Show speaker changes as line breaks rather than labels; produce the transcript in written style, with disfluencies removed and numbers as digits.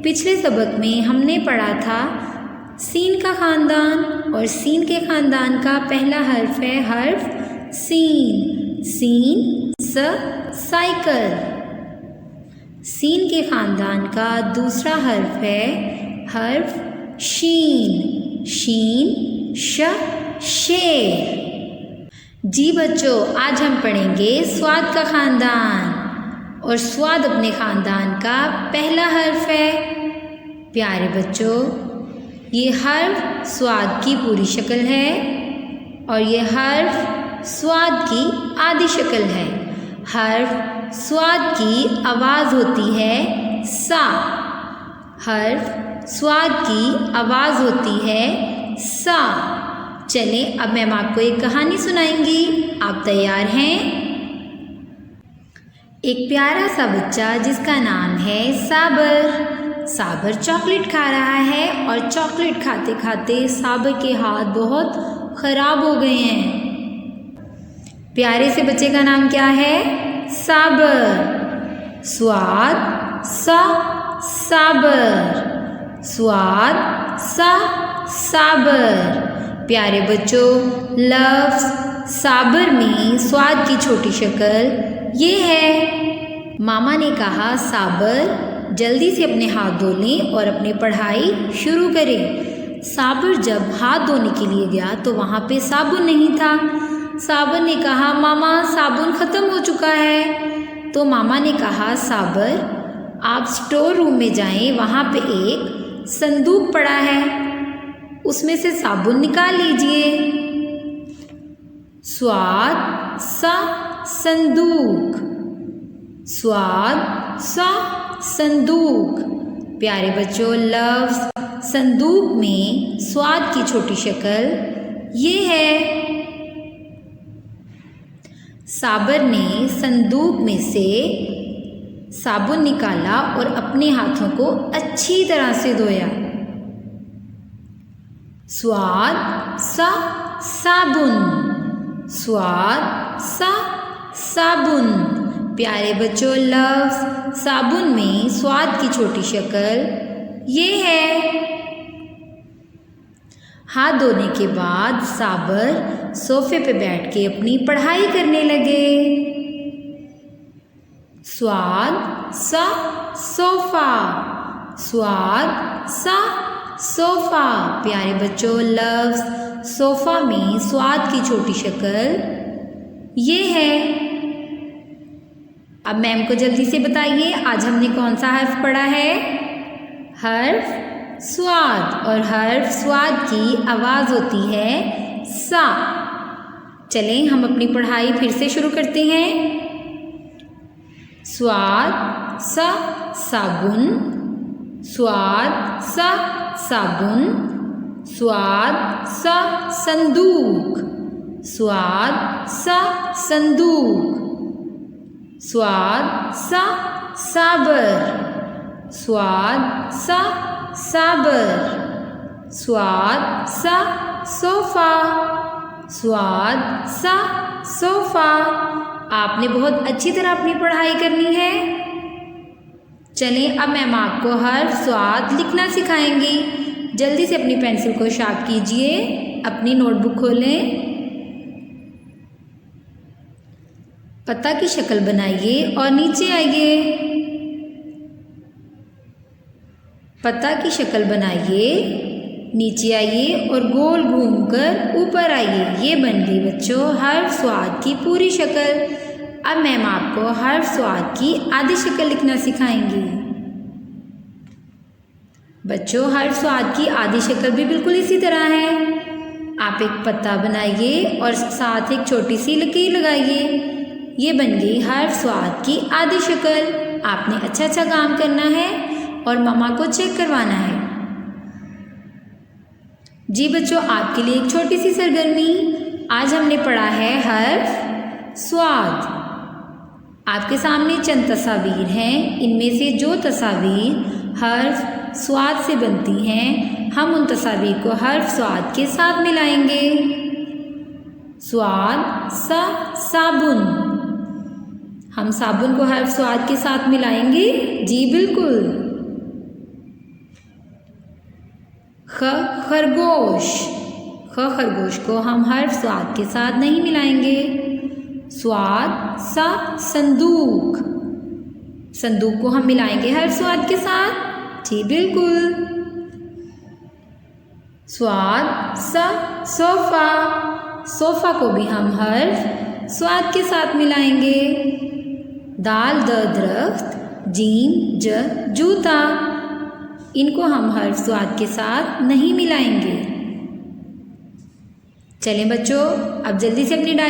पिछले सबक में हमने पढ़ा था सीन का ख़ानदान, और सीन के ख़ानदान का पहला हर्फ है हर्फ सीन। Scene cycle. सीन के ख़ानदान का दूसरा हर्फ है हर्फ शीन। शीन शेर। जी बच्चों, आज हम पढ़ेंगे स्वाद का ख़ानदान, और स्वाद अपने ख़ानदान का पहला हर्फ है। प्यारे बच्चों, ये हर्फ स्वाद की पूरी शक्ल है और ये हर्फ स्वाद की आधी शक्ल है। हर्फ स्वाद की आवाज़ होती है सा। हर्फ स्वाद की आवाज़ होती है सा। चलें, अब मैं आपको एक कहानी सुनाएंगी। आप तैयार हैं? एक प्यारा सा बच्चा जिसका नाम है साबर। साबर चॉकलेट खा रहा है और चॉकलेट खाते खाते साबर के हाथ बहुत ख़राब हो गए हैं। प्यारे से बच्चे का नाम क्या है? साबर। स्वाद साबर। स्वाद साबर। प्यारे बच्चों, लफ्ज़ साबर में स्वाद की छोटी शक्ल ये है। मामा ने कहा साबर जल्दी से अपने हाथ धो लें और अपनी पढ़ाई शुरू करें। साबर जब हाथ धोने के लिए गया तो वहाँ पे साबुन नहीं था। साबर ने कहा मामा साबुन ख़त्म हो चुका है। तो मामा ने कहा साबर आप स्टोर रूम में जाएं, वहाँ पे एक संदूक पड़ा है, उसमें से साबुन निकाल लीजिए। स्वाद संदूक। स्वाद संदूक। प्यारे बच्चों, लफ्ज़ संदूक में स्वाद की छोटी शक्ल ये है। साबर ने संदूक में से साबुन निकाला और अपने हाथों को अच्छी तरह से धोया। स्वाद साबुन। स्वाद साबुन। प्यारे बच्चों, लफ्ज़ साबुन में स्वाद की छोटी शक्ल ये है। हाथ धोने के बाद साबर सोफे पे बैठ के अपनी पढ़ाई करने लगे। स्वाद सोफा। स्वाद सोफा। प्यारे बच्चों, लफ्ज़ सोफ़ा में स्वाद की छोटी शक्ल ये है। अब मैम को जल्दी से बताइए, आज हमने कौन सा हर्फ पढ़ा है? हर्फ स्वाद, और हर्फ स्वाद की आवाज़ होती है सा। चलें, हम अपनी पढ़ाई फिर से शुरू करते हैं। स्वाद साबुन। स्वाद साबुन। स्वाद संदूक। स्वाद संदूक। स्वाद साबर। स्वाद साबर। स्वाद सोफा। स्वाद सोफा। आपने बहुत अच्छी तरह अपनी पढ़ाई करनी है। चलें, अब मैम आपको हर्फ स्वाद लिखना सिखाएंगी। जल्दी से अपनी पेंसिल को शार्प कीजिए, अपनी नोटबुक खोलें, पत्ता की शक्ल बनाइए और नीचे आइए। पत्ता की शक्ल बनाइए, नीचे आइए और गोल घूमकर ऊपर आइए। ये बन गई बच्चों हर्फ स्वाद की पूरी शक्ल। अब मैम आपको हर्फ स्वाद की आधी शक्ल लिखना सिखाएंगी। बच्चों, हर्फ स्वाद की आधी शक्ल भी बिल्कुल इसी तरह है। आप एक पत्ता बनाइए और साथ एक छोटी सी लकीर लगाइए। ये बन गई हर्फ स्वाद की आधी शक्ल। आपने अच्छा काम करना है और मम्मा को चेक करवाना है। जी बच्चों, आपके लिए एक छोटी सी सरगर्मी। आज हमने पढ़ा है हर्फ स्वाद। आपके सामने चंद तस्वीर हैं। इनमें से जो तस्वीर हर्फ स्वाद से बनती हैं, हम उन तस्वीर को हर्फ स्वाद के साथ मिलाएंगे। स्वाद साबुन। हम साबुन को हर्फ स्वाद के साथ मिलाएंगे। जी बिल्कुल। ख खरगोश, ख खरगोश को हम हर्फ स्वाद के साथ नहीं मिलाएंगे। स्वाद सा संदूक, संदूक को हम मिलाएंगे हर्फ स्वाद के साथ। जी बिल्कुल। स्वाद सा सोफा, सोफा को भी हम हर्फ स्वाद के साथ मिलाएंगे। दाल द दरख्त, जीम ज जूता, इनको हम हर्फ स्वाद के साथ नहीं मिलाएंगे। चलें बच्चों, अब जल्दी से अपनी डायरी